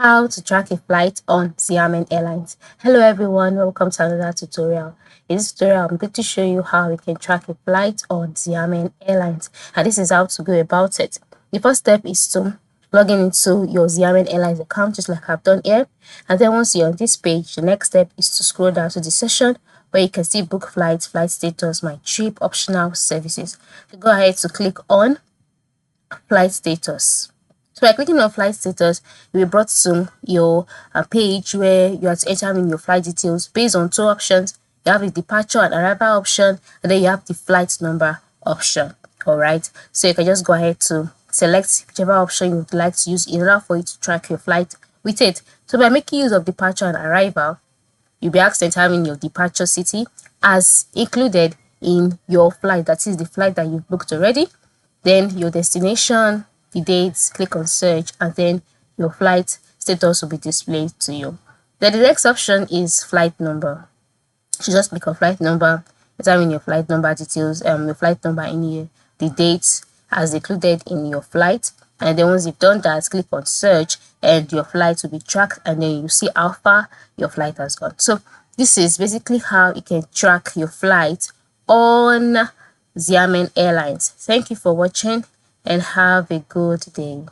How to track a flight on Xiamen Airlines. Hello everyone, welcome to another tutorial. In this tutorial, I'm going to show you how you can track a flight on Xiamen Airlines, and this is how to go about it. The first step is to log in into your Xiamen Airlines account, just like I've done here. And then once you're on this page, the next step is to scroll down to the section where you can see book flights, flight status, my trip, optional services. So go ahead to click on flight status. So by clicking on flight status, you'll be brought to your page where you have to enter in your flight details based on two options. You have the departure and arrival option, and then you have the flight number option. Alright, so you can just go ahead to select whichever option you would like to use in order for you to track your flight with it. So by making use of departure and arrival, you'll be asked to enter in your departure city as included in your flight, that is the flight that you've booked already, then your destination, the dates, click on search, and then your flight status will be displayed to you. Then the next option is flight number. So just click on flight number, enter in your flight number details, your flight number in here, the dates as included in your flight, and then once you've done that, click on search and your flight will be tracked, and then you see how far your flight has gone. So this is basically how you can track your flight on Xiamen Airlines. Thank you for watching and have a good day.